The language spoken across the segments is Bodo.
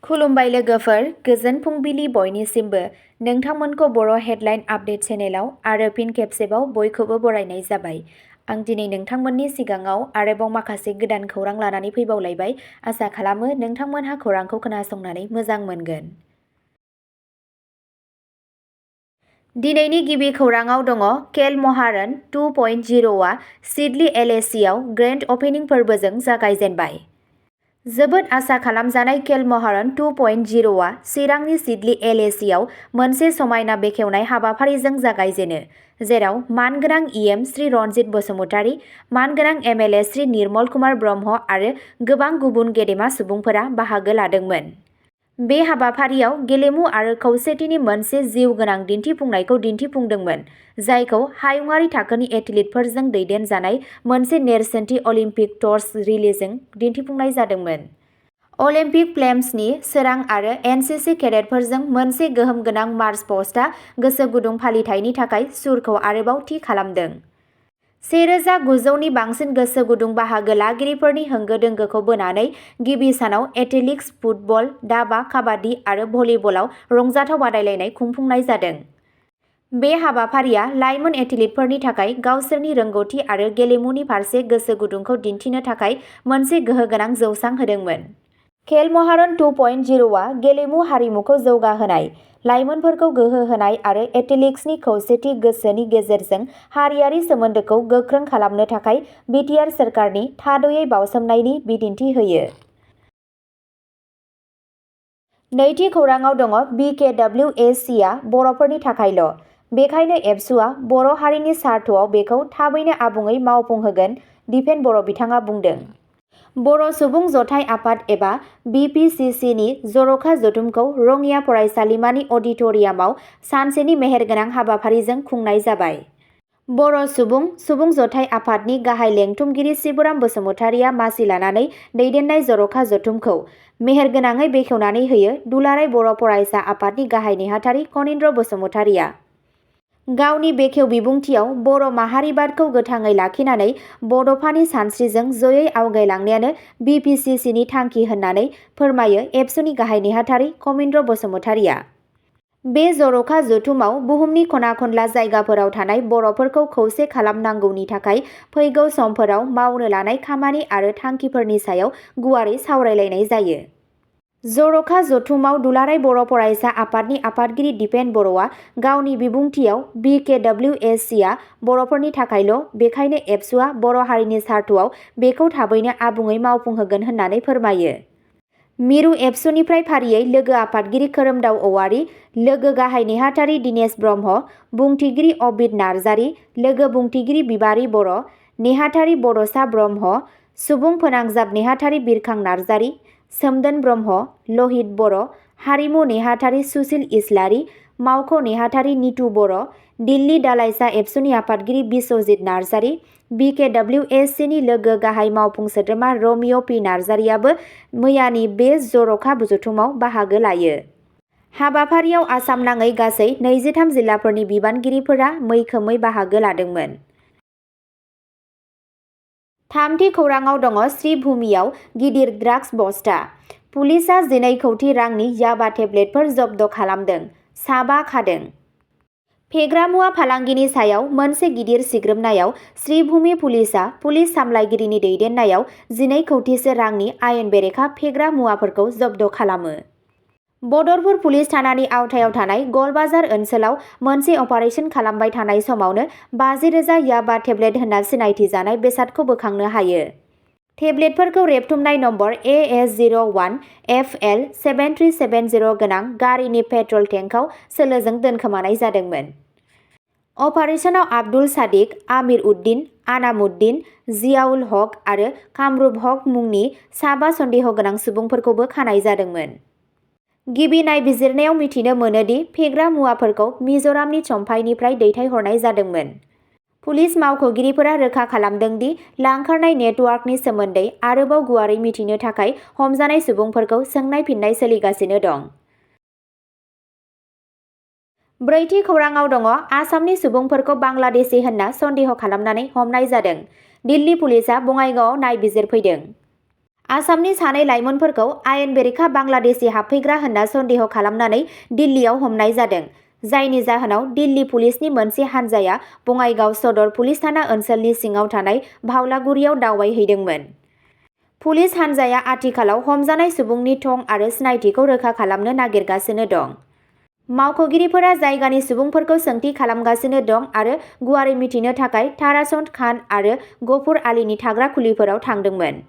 खुलुमबाय लोगोफोर, गोजोन फुंबिलि बयनिसिमबो। नोंथांमोनखौ बर' हेडलाइन आपडेट चेनेलाव आरो फिन खेबसेबाव बयखौबो बरायनाय जाबाय। आं दिनै नोंथांमोननि सिगाङाव आरोबाव माखासे गोदान खौरां लानानै फैबावलायबाय। आसा खालामो नोंथांमोनहा खौरांखौ खोनासंनानै मोजां मोनगोन। दिनैनि गिबि खौराङाव दङ खेल महारन 2.0 आ सिडली एलएसीआव ग्रेन्ड अपेनिं फोरबोजों जागायजेनबाय। जोबोद आसा खालामजानाय खेल महारन 2.0 आ चिरांनि सिडली एलएसीआव मोनसे समायना बेखेवनाय हाबाफारिजों जागायजेनो, जेराव मानगोनां इएम श्री रनजित बसुमतारी, मानगोनां एमएलए श्री निर्मल कुमार ब्रह्म आरो गोबां गुबुन गेदेमा सुबुंफोरा बाहागो लादोंमोन। बे हाबाफारियाव गेलेमु आरो खौसेथिनि मोनसे जिउ गोनां दिन्थिफुंनायखौ दिन्थिफुंदोंमोन, जायखौ हायुङारि थाखोनि एथलीटफोरजों दैदेनजानाय मोनसे नेरसोनथि अलिम्पिक टर्च रिलेजों दिन्थिफुंनाय जादोंमोन। अलिम्पिक फ्लेम्सनि सोरां आरो एनसिसि केडेटफोरजों मोनसे गोहोम गोनां मार्च पास्टआ गोसो गुदुं फालिथायनि थाखाय सुरखौ आरोबाव थि खालामदों। 1900 नि बांसिन गोसो गुदुं बाहागो लागिरिफोरनि होंगो दोंगोखौ बोनानै गिबि सानाव एथलेटिक्स, फुटबल, दाबा, काबाड्डी आरो भलिबलाव रंजाथाव बादायलायनाय खुंफुंनाय जादों। बे हाबाफारिया लाइमोन एथलीटफोरनि थाखाय गावसोरनि रोंग'थि आरो गेलेमुनि फारसे गोसो गुदुंखौ दिन्थिनो थाखाय मोनसे गोहोगोनां जौसां होदोंमोन। खेल महारन 2.0 आ गेलेमु हारिमुखौ जौगाहोनाय, लाइमोनफोरखौ गोहो होनाय आरो एथलेटिक्सनि खौसेथि गोसोनि गेजेरजों हारियारि सोमोन्दोखौ गोख्रों खालामनो थाखाय बिटिआर सोरखारनि थाद'यै बावसोमनायनि बिदिन्थि होयो। नैथि खौराङाव दङ BKWSC आ बर'फोरनि थाखायल', बेखायनो एबसुआ बर' हारिनि सार्थआव बेखौ थाबैनो आबुङै मावफुंहोगोन, दिपेन बर' बिथाङा बुंदों। बर' सुबुं जथाय आफाद एबा BPCC नि जर'खा जथुमखौ रङिया फरायसालिमानि अडिट'रियामाव सानसेनि मेहेरगोनां हाबाफारिजों खुंनाय जाबाय। बर' सुबुं जथाय आफादनि गाहाय लेंथुमगिरि शिबराम बसुमतारीया मासि लानानै दैदेननाय जर'खा जथुमखौ मेहेरगोनाङै बेखेवनानै होयो दुलाराय बर' फरायसा आफादनि गाहाय नेहाथारि खनीन्द्र बसुमतारीया। गावनि बेखेव बिबुंथियाव बर' माहारिबादखौ गोथाङै लाखिनानै बड'फानि सानस्रिजों जयै आवगायलांनायानो BPCCनि थांखि होननानै फोरमायो एबसुनि गाहाय नेहाथारि खनीन्द्र बसुमतारीया। बे जर'खा जथुमाव बुहुमनि खना खनला जायगाफोराव थानाय बर'फोरखौ खौसे खालामनांगौनि थाखाय फैगौ समफोराव मावनो लानाय खामानि आरो थांखिफोरनि सायाव गुवारै सावरायलायनाय जायो। जर'खा जथुमाव दुलाराय बर' फरायसा आफादनि आफादगिरि दिपेन बर'आ गावनि बिबुंथियाव BKWSC आ बर'फोरनि थाखायल', बेखायनो एबसुआ बर' हारिनि सार्थआव बेखौ थाबैनो आबुङै मावफुंहोगोन होननानै फोरमायो। मिरु एबसुनिफ्राय फारियै लोगो आफादगिरि खोरोमदाव औवारी, लोगो गाहाय नेहाथारि दिनेश ब्रह्म, बुंथिगिरि अबिद नार्जारी, लोगो बुंथिगिरि बिबारी बर', नेहाथारि बड'सा ब्रह्म, सुबुं फोनांजाब नेहाथारि बिरखां नार्जारी, सोमदोन ब्रह्म, लहित बर', हारिमु नेहाथारि सुसिल इस्लारी, मावख' नेहाथारि नितु बर', दिल्ली दालाइसा एबसुनि आफादगिरि बिस्वजित नार्जारी, BKWSC नि लोगो गाहाय मावफुं सोद्रोमा रमिय' पि नार्जारीयाबो मैयानि बे जर'खा जथुमाव बाहागो लायो। हाबाफारियाव आसाम नाङै गासै 23 जिल्लाफोरनि बिबानगिरिफोरा मैखोमै बाहागो लादोंमोन। थामथि खौराङाव दङ श्रीभूमियाव गिदिर ड्राग्स बस्ता, पुलिसआ 12 कौटि रांनि याबा टेब्लेटफोर जब्द' खालामदों, साबा खादों। फेग्रा मुवा फालांगिनि सायाव मोनसे गिदिर सिग्रोमनायाव श्रीभूमि पुलिसआ पुलिस सामलायगिरिनि दैदेननायाव 12 कौटिसो रांनि आयेन बेरेखा फेग्रा मुवाफोरखौ जब्द' खालामो। बदरपुर पुलिस थानानि आवथायाव थानाय गलबाजार ओनसोलाव मोनसे अपारेशन खालामबाय थानाय समावनो 50,000 याबा टेब्लेट होनना सिनायथि जानाय बेसादखौ बोखांनो हायो। टेब्लेटफोरखौ रेबथुमनाय नम्बर AS01 FL 7370 गोनां गारिनि पेट्रल टेंकआव सोलोजों दोनखोमानाय जादोंमोन। अपारेशनाव आब्दुल सादिक, आमिर उद्दिन, आनामुद्दिन, जियाउल हक आरो कामरुप हक मुंनि साबा सन्देह गोनां सुबुंफोरखौबो खानाय जादोंमोन। गिबि नायबिजिरनायाव मिथिनो मोनोदि फेग्रा मुवाफोरखौ मिज'रामनि चम्फाइनिफ्राय दैथायहरनाय जादोंमोन। पुलिस मावख'गिरिफोरा रोखा खालामदों दि लांखारनाय नेटवार्कनि सोमोन्दै आरोबाव गुवारै मिथिनो थाखाय हमजानाय सुबुंफोरखौ सोंनाय फिननाय सोलिगासिनो दं। ब्रैथि खौराङाव दङ आसामनि सुबुंफोरखौ बांलादेशी होनना सन्देह खालामनानै हमनाय जादों, दिल्ली पुलिसआ बङाइगावआव नायबिजिरफैदों। आसामनि सानै लाइमोनफोरखौ आयेन बेरेखा बांलादेशी हाबफैग्रा होनना सन्देह खालामनानै दिल्लीयाव हमनाय जादों, जायनि जाहोनाव दिल्ली पुलिसनि मोनसे हान्जाया बङाइगाव सदर पुलिस थाना ओनसोलनि सिङाव थानाय भावलागुरियाव दावबायहैदोंमोन। पुलिस हान्जाया आथिखालाव हमजानाय सुबुंनि थं आरो सिनायथिखौ रोखा खालामनो नागिरगासिनो दं। मावख'गिरिफोरा जायगानि सुबुंफोरखौ सोंथि खालामगासिनो दं आरो गुवारै मिथिनो थाखाय ताराचन्द खान आरो गफुर आलीनि थाग्रा खुलिफोराव थांदोंमोन।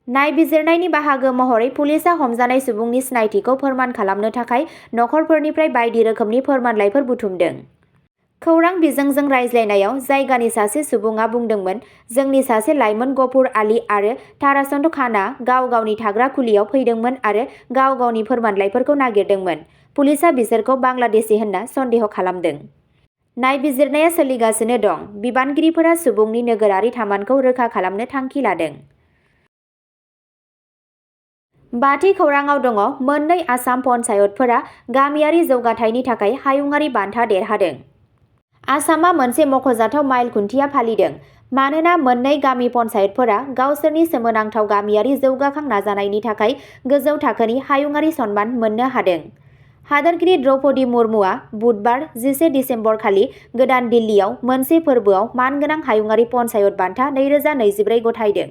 नायबिजिरनायनि बाहागो महरै पुलिसआ हमजानाय सुबुंनि सिनायथिखौ फोरमान खालामनो थाखाय नखरफोरनिफ्राय बायदि रोखोमनि फोरमानलाइफोर बुथुमदों। खौरां बिजोंजों रायज्लायनायाव जायगानि सासे सुबुङा बुंदोंमोन, जोंनि सासे लाइमोन गफुर आली आरो ताराचन्द खानआ गाव गावनि थाग्रा खुलियाव फैदोंमोन आरो गाव गावनि फोरमानलाइफोरखौ नागिरदोंमोन। पुलिसआ बिसोरखौ बांलादेशी होनना सन्देह खालामदों। नायबिजिरनाया सोलिगासिनो दं। बिबानगिरिफोरा सुबुंनि नोगोरारि थामानखौ रोखा खालामनो थांखि लादों। बाथि खौराङाव दङ मोननै आसाम पन्चायतफोरा गामियारि जौगाथायनि थाखाय हायुङारि बान्था देरहादों। आसामआ मोनसे मख'जाथाव माइल खुन्थिया फालिदों, मानोना मोननै गामि पन्चायतफोरा गावसोरनि सोमोनांथाव गामियारि जौगाखां नाजानायनि थाखाय गोजौ थाखोनि हायुङारि सन्मान मोननो हादों। हादोरगिरि द्रौपदी मुर्मुआ बुधबार 11 दिसेम्बर खालि गोदान दिल्लीयाव मोनसे फोरबोआव मानगोनां हायुङारि पन्चायत बान्था 2024 गथायदों।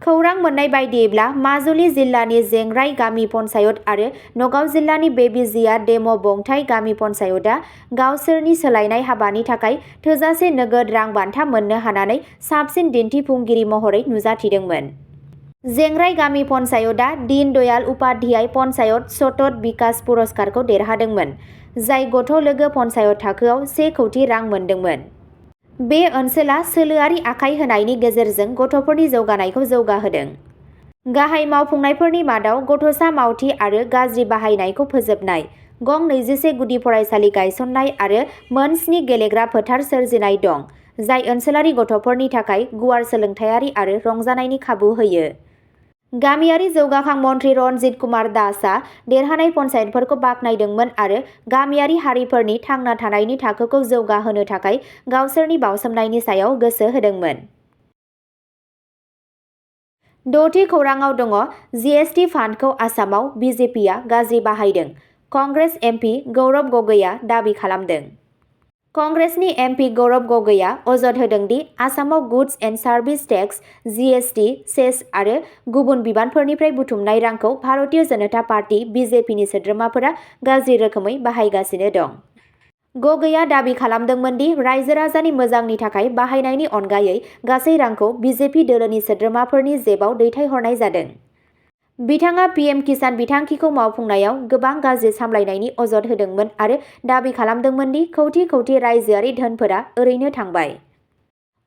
खौरां मोननाय बायदियैब्ला माजुलि जिल्लानि जेंराइ गामि पन्चायत आरो नगाव जिल्लानि बेबिजिया डेम' बंथाइ गामि पन्चायतआ गावसोरनि सोलायनाय हाबानि थाखाय थोजासे नोगोद रां बान्था मोननो हानानै साबसिन दिन्थिफुंगिरि महरै नुजाथिदोंमोन। जेंराइ गामि पन्चायतआ दीन दयाल उपाध्याय पन्चायत सतत बिकास पुरस्कारखौ देरहादोंमोन, जाय गथ' लोगो पन्चायत थाखोआव 1 कौटि रां मोनदोंमोन। बे ओनसोला सोलोआरि आखाय होनायनि गेजेरजों गथ'फोरनि जौगानायखौ जौगाहोदों। गाहाय मावफुंनायफोरनि मादाव गथ'सा मावथि आरो गाज्रि बाहायनायखौ फोजोबनाय, गं 21 गुदि फरायसालि गायसननाय आरो मोन 7 गेलेग्रा फोथार सोरजिनाय दं, जाय ओनसोलारि गथ'फोरनि थाखाय गुवार सोलोंथायारि आरो रंजानायनि खाबु होयो। गामियारि जौगाखां मन्त्रि रनजित कुमार दासआ देरहानाय पन्चायतफोरखौ बाख्नायदोंमोन आरो गामियारि हारिफोरनि थांना थानायनि थाखोखौ जौगाहोनो थाखाय गावसोरनि बावसोमनायनि सायाव गोसो होदोंमोन। द'थि खौराङाव दङ जीएसटी फान्डखौ आसामाव बिजेपिआ गाज्रि बाहायदों, कंग्रेस एमपि गौरब गगैआ दाबि खालामदों। कंग्रेसनि एमपि गौरब गगैआ अजद होदों दि आसामाव goods and service tax, GST, cess आरो गुबुन बिबानफोरनिफ्राय बुथुमनाय रांखौ भारतीय जनता पार्टी बिजेपिनि सोद्रोमाफोरा गाज्रि रोखोमै बाहायगासिनो दं। गगैआ दाबि खालामदोंमोन दि रायजो-राजानि मोजांनि थाखाय बाहायनायनि अनगायै गासै रांखौ बिजेपि दोलोनि सोद्रोमाफोरनि जेबाव दैथायहरनाय जादों। बिथाङा पीएम किसान बिथांखिखौ मावफुंनायाव गोबां गाज्रि सामलायनायनि अजद होदोंमोन आरो दाबि खालामदोंमोन दि कौटि कौटि रायजोआरि धोनफोरा ओरैनो थांबाय।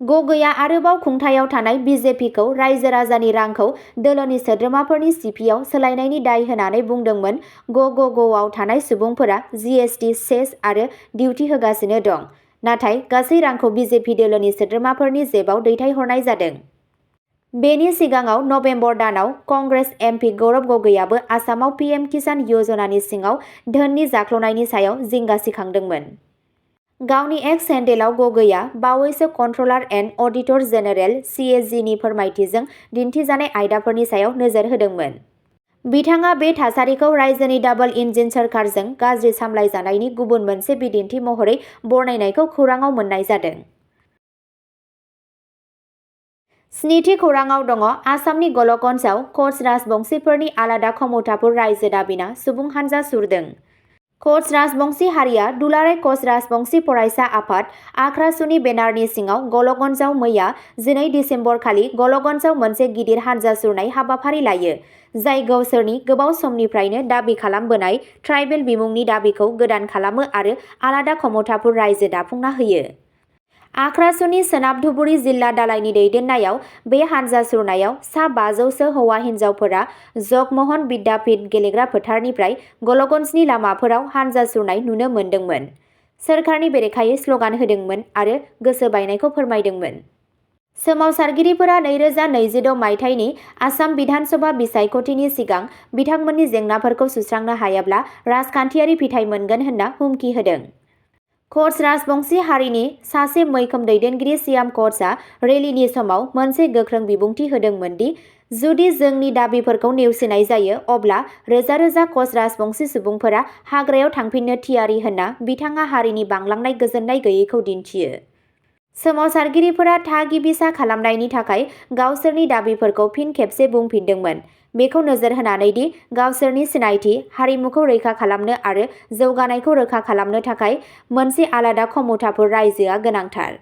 गगैआ आरोबाव खुंथायाव थानाय बिजेपिखौ रायजो-राजानि रांखौ दोलोनि सोद्रोमाफोरनि सिपिआव सोलायनायनि दाय होनानै बुंदोंमोन ग'आव थानाय सुबुंफोरा जीएसटी, सेस आरो डिउटि होगासिनो दं, नाथाय गासै रांखौ बिजेपि दोलोनि सोद्रोमाफोरनि जेबाव दैथायहरनाय जादों। बेनि सिगाङाव नबेम्बर दानाव कंग्रेस एमपि गौरब गगैआबो आसामाव पीएम किसान योजनानि सिङाव धोननि जाख्ल'नायनि सायाव जिंगा सिखांदोंमोन। गावनि एक्स हेन्डेलआव गगैआ बावैसो controller and auditor general (CAG) फोरमायथिजों दिन्थिजानाय आयदाफोरनि सायाव नोजोर होदोंमोन। बिथाङा बे थासारिखौ रायजोनि डाबल इन्जिन सोरखारजों गाज्रि सामलायजानायनि गुबुन मोनसे बिदिन्थि महरै बरनायनायखौ खौराङाव मोन्नाय जादों। स्निथि खौराङाव दङ आसामनि गल'गन्जआव कच राजबंशिफोरनि आलादा खमौथापुर रायजो दाबिना सुबुं हानजा सुरदों। कच राजबंशी हारिया दुलाराय कच राजबंशी फरायसा आफाद आख्रासुनि बेनारनि सिङाव गल'गन्जआव मैया 12 दिसेम्बर खालि गल'गन्जआव मोनसे गिदिर हानजा सुरनाय हाबाफारि लायो, जाय गावसोरनि गोबाव समनिफ्रायनो दाबि खालामबोनाय ट्राइबेल बिमुंनि दाबिखौ गोदान खालामो आरो आलादा खमौथापुर रायजो दाफुंना होयो। आख्रासुनि सोनाब धुबुरी जिल्ला दालायनि दैदेननायाव बे हानजा सुरनायाव सा 500 हौवा-हिन्जावफोरा जगम'हन बिद्यापीठ गेलेग्रा फोथारनिफ्राय गल'गन्जनि लामाफोराव हानजा सुरनाय नुनो मोन्दोंमोन, सोरखारनि बेरेखायै स्ल'गान होदोंमोन आरो गोसो बायनायखौ फोरमायदोंमोन। सोमावसारगिरिफोरा 2026 मायथाइनि आसाम बिधान सभा बिसायख'थिनि सिगां बिथांमोननि जेंनाफोरखौ सुस्रांनो हायाब्ला राजखान्थियारि फिथाय मोनगोन होनना हुमखि होदों। कच राजबंशी हारिनि सासे मैखोम दैदेनगिरि सियाम कचआ रेलीनि समाव मोनसे गोख्रों बिबुंथि होदोंमोन दि जुदि जोंनि दाबिफोरखौ नेवसिनाय जायो अब्ला रोजा रोजा कच राजबंशी सुबुंफोरा हाग्रायाव थांफिननो थियारि होनना बिथाङा हारिनि बांलांनाय गोजोननाय गैयैखौ दिन्थियो। सोमावसारगिरिफोरा थागिबिसा खालामनायनि थाखाय गावसोरनि दाबिफोरखौ फिन खेबसे बुंफिनदोंमोन, बेखौ नोजोर होनानै दि गावसोरनि सिनायथि, हारिमुखौ रैखा खालामनो आरो जौगानायखौ रोखा खालामनो थाखाय मोनसे आलादा खमुथाफोर रायजोआ गोनांथार।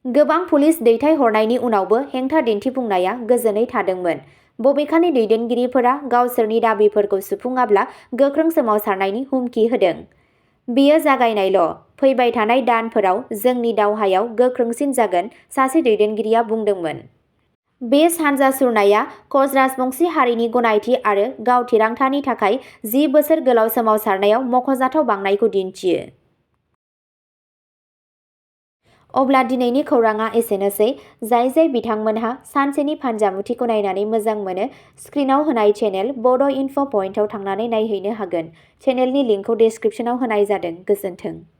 गोबां पुलिस दैथायहरनायनि उनावबो हेंथा दिन्थिफुंनाया गोजोनै थादोंमोन। बबेखानि दैदेनगिरिफोरा गावसोरनि दाबिफोरखौ सुफुङाब्ला गोख्रों सोमावसारनायनि हुमखि होदों। बेयो जागायनायल', फैबाय थानाय दानफोराव जोंनि दावहायाव गोख्रोंसिन जागोन, सासे दैदेनगिरिया बुंदोंमोन। बे सानजासुरनाया कच राजबंशी हारिनि गनायथि आरो गाव थिरांथानि थाखाय 10 बोसोर गोलाव सोमावसारनायाव मख'जाथाव बांनायखौ दिन्थियो। अब्ला दिनैनि खौरांआ एसेनोसै। जाय बिथांमोनहा सानसेनि फानजामुथिखौ नायनानै मोजां मोनो, स्क्रिनाव होनाय चेनेल बड' इनफ' पइन्टआव थांनानै नायहैनो हागोन। चेनेलनि लिंकखौ डेस्क्रिप्शनाव होनाय जादों। गोजोन्थों।